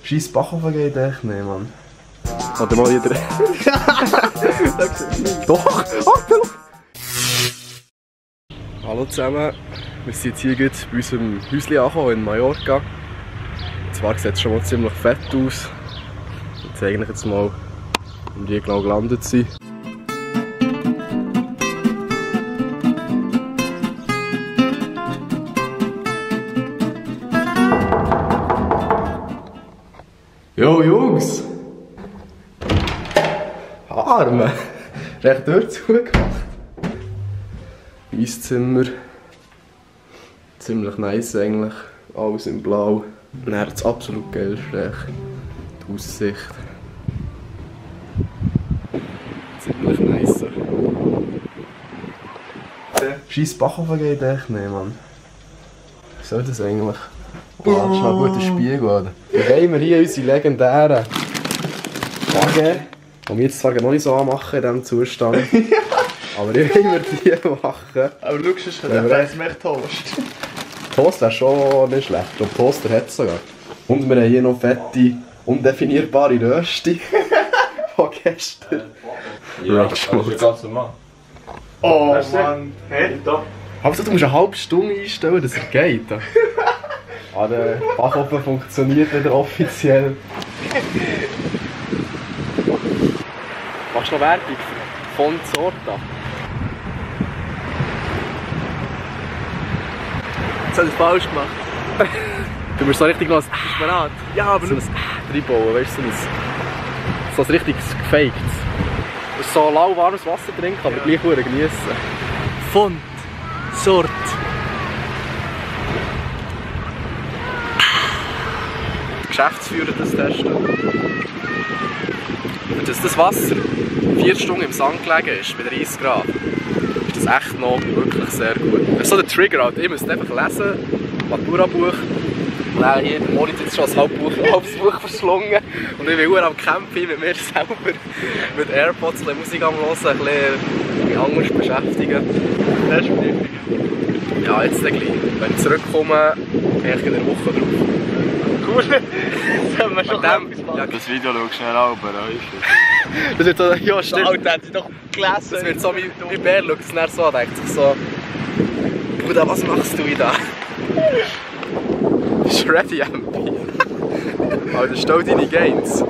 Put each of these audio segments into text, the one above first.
Scheiß Backofen geht echt nicht, Mann. Warte mal wieder. Doch! Oh, hallo zusammen, wir sind jetzt hier bei unserem Häuschen angekommen in Mallorca. Und zwar sieht es schon mal ziemlich fett aus. Ich zeige euch jetzt mal, wie wir genau gelandet sind. Jo Jungs! Arme! Recht dort zugemacht. Mein Zimmer. Ziemlich nice eigentlich. Alles in Blau. Und dann das absolut geilste. Die Aussicht. Ziemlich nice. Scheiß Backofen geht echt nicht, Mann. Was soll das eigentlich? Oh, das ist mal ein guter Spiegel, oder? Dann haben wir hier unsere legendären Wagen, die wir jetzt zwar noch nicht so anmachen in diesem Zustand. Aber ich will immer die machen. Aber schau, sonst hat er Toast. Toast wäre schon nicht schlecht. Und Toaster hat es sogar. Und wir haben hier noch fette, undefinierbare Rösti von gestern. Ja, das ist ganz normal. Oh Mann, hey, da. Aber du musst eine halbe Stunde einstellen, dass es geht. Ah, der Backofen funktioniert wieder offiziell. Machst du noch Werbung von Sorta? Jetzt hat er falsch gemacht. Du musst so richtig noch ein Parat. Ja, aber so ein reinbauen, weißt du, so ein richtiges gefaked. Du musst so lauwarmes Wasser trinken, aber gleich gut genießen. Font. Sort. Geschäftsführer das testen. Und dass das Wasser 4 Stunden im Sand gelegen ist, bei 30 Grad, ist das echt noch wirklich sehr gut. Das ist so der Trigger halt. Ihr müsst einfach lesen, Maturabuch. Und dann hier, der Moritz jetzt schon ein halbes Buch verschlungen. Und ich bin am Camping mit mir selber, mit AirPods, ein bisschen Musik am Hören, ein bisschen anders beschäftigen. Das ist richtig. Ja, jetzt dann gleich. Wenn ich zurückkomme, bin ich in der Woche drauf. Cool. Das haben wir schon Ja, das Video schau schnell an, das wird so, ja stimmt. Alter, hat sie doch gelesen. Das wird so wie Bär, schaut es dann so an, denkt sich so, Bruder, was machst du da? Bist du ready, MP? Alter, stell deine Gains.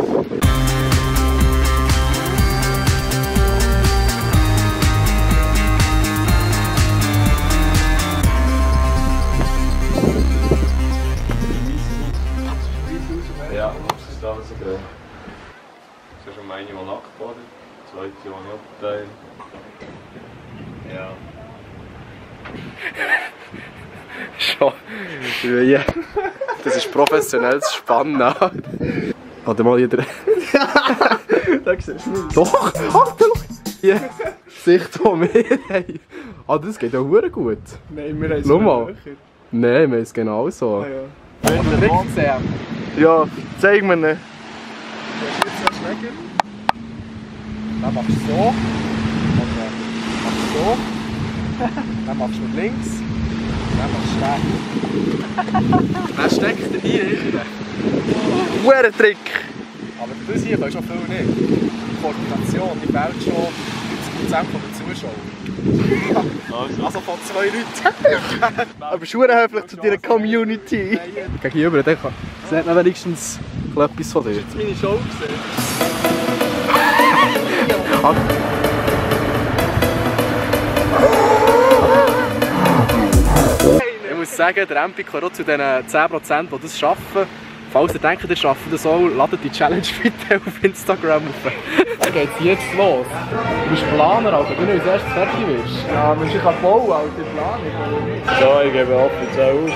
Ja, das ist alles okay. Das ist schon meine Mal nachgebadet, die zweite Jahr nicht abgeteilt. Ja. Schon. Ja. Das ist professionelles Spannen. Warte mal wieder. Da siehst du es nicht. Doch! Alter, schau! Die Sicht, die wir haben. Ah, das geht ja verdammt gut. Nein, wir haben es Schau mal. nicht. Nein, wir haben es genau so. Ah, ja. Hast du den Trick gesehen? Ja, zeig mir ihn. Dann machst du so. Dann machst du so. Dann machst du mit links. Dann machst du schräg. Dann steckt er hier hinten. Guter Trick. Aber für das hier kannst du schon viel nicht. Die Koordination, die fehlt schon 90% von den Zuschauern. Also von 2 Leuten. Aber schon höflich zu deiner Community. Gegenüber, dann sieht man wenigstens etwas von dir. Hast du meine Show gesehen? Ich muss sagen, der MP gehört auch zu den 10%, die das schaffen. Falls ihr denkt, ihr schafft das auch, ladet die Challenge bitte auf Instagram auf. Dann geht's jetzt los. Du bist Planer, Alter, wenn du als erstes fertig wirst. Ja, man kann bauen, Alter, Planung. Ja, ich gebe offiziell auf.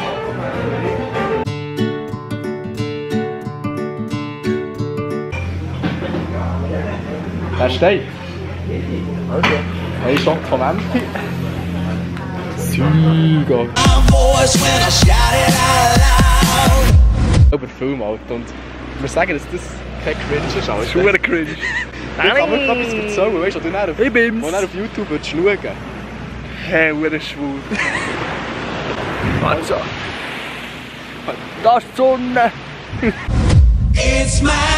Der steht. Okay. Ein Shot vom MP. Süger. Über Film, Alter. Und ich muss sagen, dass das kein Cringe ist, Alter. Schuhe cringe. Ich kann mir noch etwas erzählen, weißt du, du dann auf YouTube schauen. Hey, hure schwul. Also. Das ist die Sonne. It's my